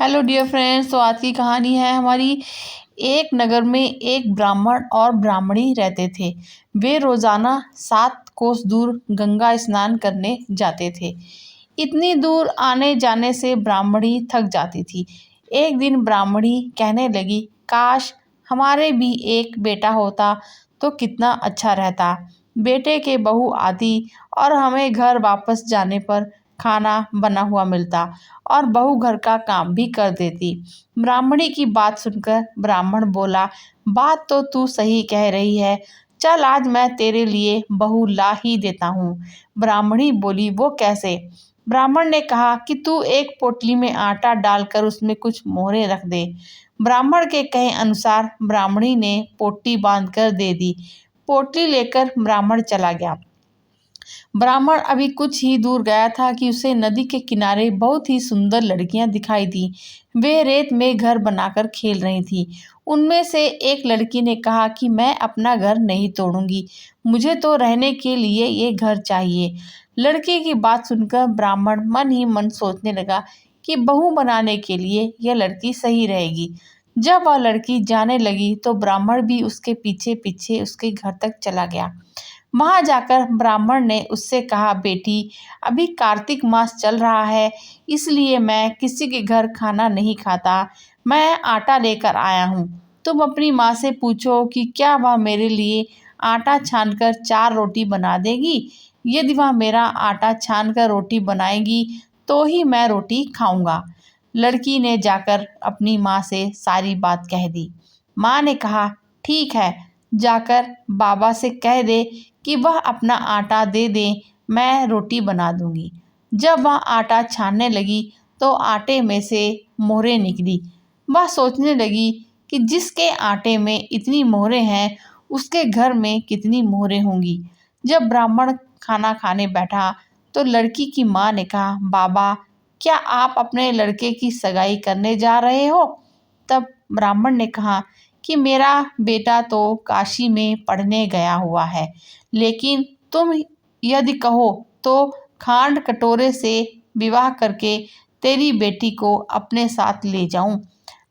Hello dear friends. तो आज की कहानी है हमारी। एक नगर में एक ब्राह्मण और ब्राह्मणी रहते थे। वे रोजाना 7 कोस दूर गंगा स्नान करने जाते थे। इतनी दूर आने जाने से ब्राह्मणी थक जाती थी। एक दिन ब्राह्मणी कहने लगी, काश हमारे भी एक बेटा होता तो कितना अच्छा रहता। बेटे के बहू आती और हमें घर वापस जाने पर खाना बना हुआ मिलता और बहू घर का काम भी कर देती। ब्राह्मणी की बात सुनकर ब्राह्मण बोला, बात तो तू सही कह रही है, चल आज मैं तेरे लिए बहू ला ही देता हूँ। ब्राह्मणी बोली, वो कैसे? ब्राह्मण ने कहा कि तू एक पोटली में आटा डालकर उसमें कुछ मोहरें रख दे। ब्राह्मण के कहे अनुसार ब्राह्मणी ने पोटली बांधकर दे दी। पोटली लेकर ब्राह्मण चला गया। ब्राह्मण अभी कुछ ही दूर गया था कि उसे नदी के किनारे बहुत ही सुंदर लड़कियां दिखाई दी। वे रेत में घर बनाकर खेल रही थीं। उनमें से एक लड़की ने कहा कि मैं अपना घर नहीं तोड़ूंगी, मुझे तो रहने के लिए ये घर चाहिए। लड़की की बात सुनकर ब्राह्मण मन ही मन सोचने लगा कि बहू बनाने के लिए यह लड़की सही रहेगी। जब वह लड़की जाने लगी तो ब्राह्मण भी उसके पीछे पीछे उसके घर तक चला गया। वहां जाकर ब्राह्मण ने उससे कहा, बेटी अभी कार्तिक मास चल रहा है, इसलिए मैं किसी के घर खाना नहीं खाता। मैं आटा लेकर आया हूँ। तुम अपनी माँ से पूछो कि क्या वह मेरे लिए आटा छानकर 4 रोटी बना देगी। यदि वह मेरा आटा छानकर रोटी बनाएगी तो ही मैं रोटी खाऊंगा। लड़की ने जाकर अपनी माँ से सारी बात कह दी। माँ ने कहा, ठीक है, जाकर बाबा से कह दे कि वह अपना आटा दे दें, मैं रोटी बना दूंगी। जब वह आटा छानने लगी तो आटे में से मोहरें निकली। वह सोचने लगी कि जिसके आटे में इतनी मोहरें हैं उसके घर में कितनी मोहरें होंगी। जब ब्राह्मण खाना खाने बैठा तो लड़की की माँ ने कहा, बाबा क्या आप अपने लड़के की सगाई करने जा रहे हो? तब ब्राह्मण ने कहा कि मेरा बेटा तो काशी में पढ़ने गया हुआ है, लेकिन तुम यदि कहो तो खांड कटोरे से विवाह करके तेरी बेटी को अपने साथ ले जाऊं।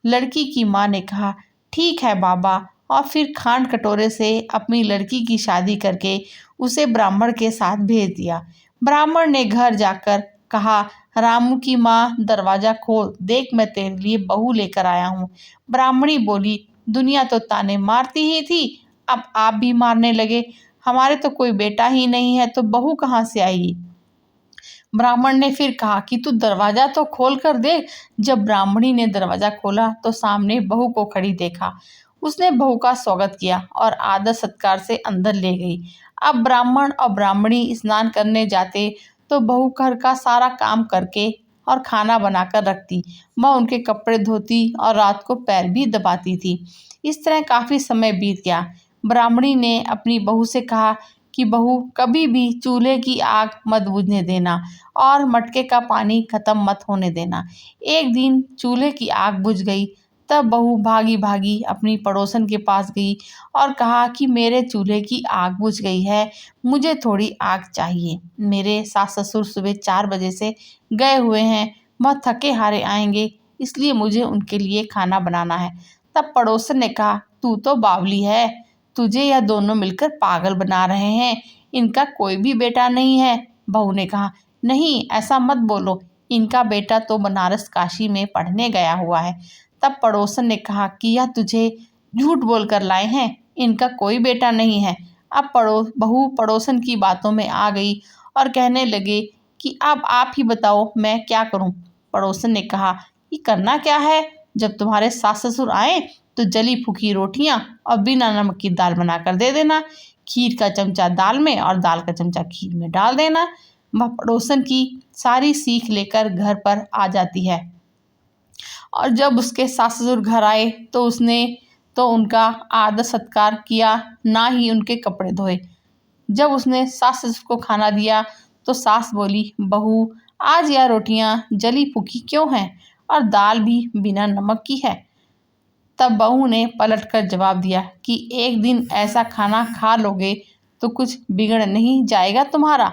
लड़की की माँ ने कहा, ठीक है बाबा, और फिर खांड कटोरे से अपनी लड़की की शादी करके उसे ब्राह्मण के साथ भेज दिया। ब्राह्मण ने घर जाकर कहा, रामू की माँ दरवाजा खोल, देख मैं तेरे लिए बहू लेकर आया हूँ। ब्राह्मणी बोली, दुनिया तो ताने मारती ही थी, अब आप भी मारने लगे। हमारे तो कोई बेटा ही नहीं है तो बहू कहाँ से आएगी? ब्राह्मण ने फिर कहा कि तू दरवाजा तो खोल कर देख। जब ब्राह्मणी ने दरवाजा खोला तो सामने बहू को खड़ी देखा। उसने बहू का स्वागत किया और आदर सत्कार से अंदर ले गई। अब ब्राह्मण और ब्राह्मणी स्नान करने जाते तो बहू घर का सारा काम करके और खाना बनाकर रखती। वह उनके कपड़े धोती और रात को पैर भी दबाती थी। इस तरह काफी समय बीत गया। ब्राह्मणी ने अपनी बहू से कहा कि बहू कभी भी चूल्हे की आग मत बुझने देना और मटके का पानी खत्म मत होने देना। एक दिन चूल्हे की आग बुझ गई। तब बहू भागी भागी अपनी पड़ोसन के पास गई और कहा कि मेरे चूल्हे की आग बुझ गई है, मुझे थोड़ी आग चाहिए। मेरे सास ससुर सुबह 4 बजे से गए हुए हैं, वह थके हारे आएंगे, इसलिए मुझे उनके लिए खाना बनाना है। तब पड़ोसन ने कहा, तू तो बावली है, तुझे यह दोनों मिलकर पागल बना रहे हैं, इनका कोई भी बेटा नहीं है। बहू ने कहा, नहीं ऐसा मत बोलो, इनका बेटा तो बनारस काशी में पढ़ने गया हुआ है। तब पड़ोसन ने कहा कि यह तुझे झूठ बोलकर लाए हैं, इनका कोई बेटा नहीं है। अब बहू पड़ोसन की बातों में आ गई और कहने लगे कि अब आप ही बताओ मैं क्या करूं। पड़ोसन ने कहा कि करना क्या है, जब तुम्हारे सास ससुर आए तो जली फूकी रोटियां और बिना नमक की दाल बनाकर दे देना। खीर का चमचा दाल में और दाल का चमचा खीर में डाल देना। वह पड़ोसन की सारी सीख लेकर घर पर आ जाती है और जब उसके सास ससुर घर आए तो उसने तो उनका आदर सत्कार किया, ना ही उनके कपड़े धोए। जब उसने सास ससुर को खाना दिया तो सास बोली, बहू आज यह रोटियां जली फूकी क्यों हैं और दाल भी बिना नमक की है। तब बहू ने पलटकर जवाब दिया कि एक दिन ऐसा खाना खा लोगे तो कुछ बिगड़ नहीं जाएगा तुम्हारा।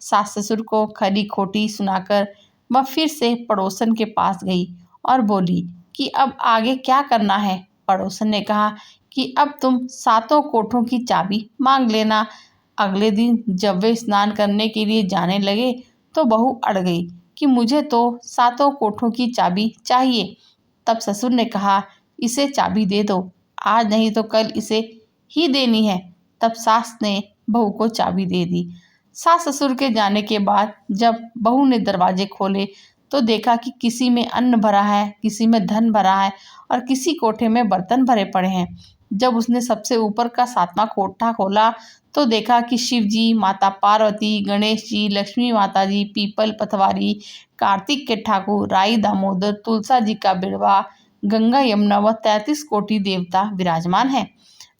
सास ससुर को खरी खोटी सुनाकर वह फिर से पड़ोसन के पास गई और बोली कि अब आगे क्या करना है। पड़ोसन ने कहा कि अब तुम सातों कोठों की चाबी मांग लेना। अगले दिन जब वे स्नान करने के लिए जाने लगे तो बहू अड़ गई कि मुझे तो सातों कोठों की चाबी चाहिए। तब ससुर ने कहा, इसे चाबी दे दो, आज नहीं तो कल इसे ही देनी है। तब सास ने बहू को चाबी दे दी। सास ससुर के जाने के बाद जब बहू ने दरवाजे खोले तो देखा कि किसी में अन्न भरा है, किसी में धन भरा है और किसी कोठे में बर्तन भरे पड़े हैं। जब उसने सबसे ऊपर का सातवां कोठा खोला तो देखा कि शिव जी, माता पार्वती, गणेश जी, लक्ष्मी माता जी, पीपल पथवारी, कार्तिक के ठाकुर, राई दामोदर, तुलसा जी का बिड़वा, गंगा यमुना व 33 कोटि देवता विराजमान है।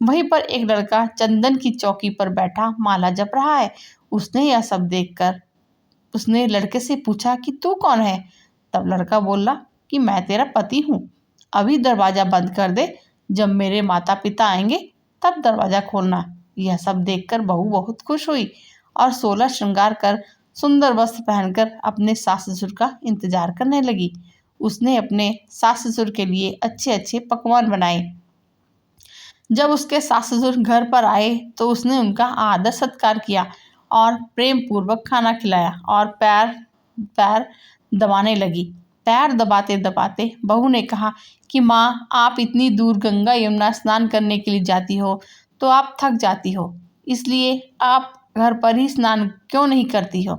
वहीं पर एक लड़का चंदन की चौकी पर बैठा माला जप रहा है। उसने यह सब देखकर उसने लड़के से पूछा कि तू कौन है। तब लड़का बोला कि मैं तेरा पति हूँ, अभी दरवाजा बंद कर दे, जब मेरे माता पिता आएंगे तब दरवाजा खोलना। यह सब देखकर बहू बहुत खुश हुई और 16 श्रृंगार कर सुंदर वस्त्र पहनकर अपने सास ससुर का इंतजार करने लगी। उसने अपने सास ससुर के लिए अच्छे अच्छे पकवान बनाए। जब उसके सास ससुर घर पर आए तो उसने उनका आदर सत्कार किया और प्रेम पूर्वक खाना खिलाया और पैर पैर दबाने लगी। पैर दबाते दबाते बहू ने कहा कि माँ, आप इतनी दूर गंगा यमुना स्नान करने के लिए जाती हो तो आप थक जाती हो, इसलिए आप घर पर ही स्नान क्यों नहीं करती हो।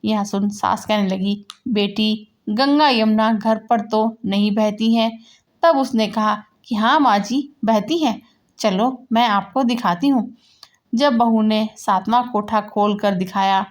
यह सुन सास कहने लगी, बेटी, गंगा यमुना घर पर तो नहीं बहती हैं। तब उसने कहा कि हाँ माँ जी, बहती हैं, चलो मैं आपको दिखाती हूँ। जब बहू ने सातवां कोठा खोल कर दिखाया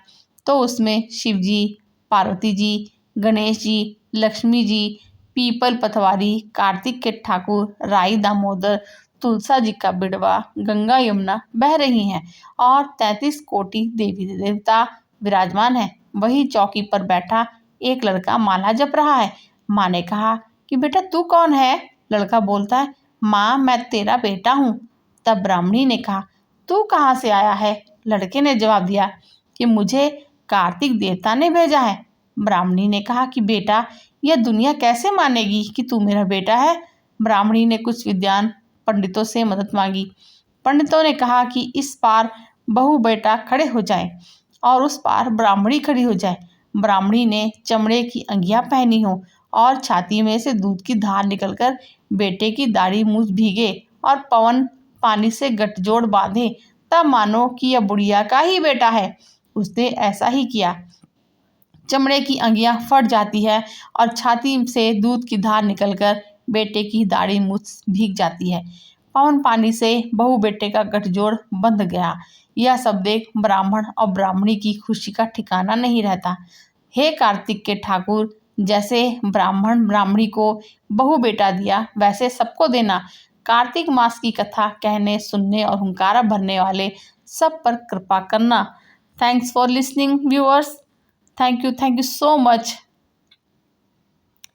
तो उसमें शिव जी, पार्वती जी, गणेश जी, लक्ष्मी जी, पीपल पथवारी, कार्तिक के ठाकुर, राई दामोदर, तुलसा जी का बिड़वा, गंगा यमुना बह रही हैं और 33 कोटि देवी देवता विराजमान हैं। वही चौकी पर बैठा एक लड़का माला जप रहा है। माँ ने कहा कि बेटा तू कौन है। लड़का बोलता है, माँ, मैं तेरा बेटा हूँ। तब ब्राह्मणी ने कहा, तू कहाँ से आया है। लड़के ने जवाब दिया कि मुझे कार्तिक देवता ने भेजा है। ब्राह्मणी ने कहा कि बेटा, यह दुनिया कैसे मानेगी कि तू मेरा बेटा है। ब्राह्मणी ने कुछ विद्वान पंडितों से मदद मांगी। पंडितों ने कहा कि इस पार बहू बेटा खड़े हो जाएं और उस पार ब्राह्मणी खड़ी हो जाए। ब्राह्मणी ने चमड़े की अंगियां पहनी हो और छाती में से दूध की धार निकलकर बेटे की दाढ़ी मूछ भीगे और पवन पानी से गठजोड़ बांधे, तब मानो कि यह बुढ़िया का ही बेटा है। उसने ऐसा ही किया। चमड़े की अंगियां फट जाती है और छाती से दूध की धार निकलकर बेटे की दाढ़ी मूछ भीग जाती है। पवन पानी से बहू बेटे का गठजोड़ बंध गया। यह सब देख ब्राह्मण और ब्राह्मणी की खुशी का ठिकाना नहीं रहता। हे कार्तिक के ठाकुर, जैसे ब्राह्मण ब्राह्मणी को बहू बेटा दिया वैसे सबको देना। कार्तिक मास की कथा कहने, सुनने और हुंकारा भरने वाले सब पर कृपा करना। Thanks for listening viewers. Thank you so much.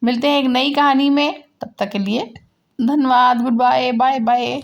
मिलते हैं एक नई कहानी में, तब तक के लिए धन्यवाद। Goodbye, bye bye.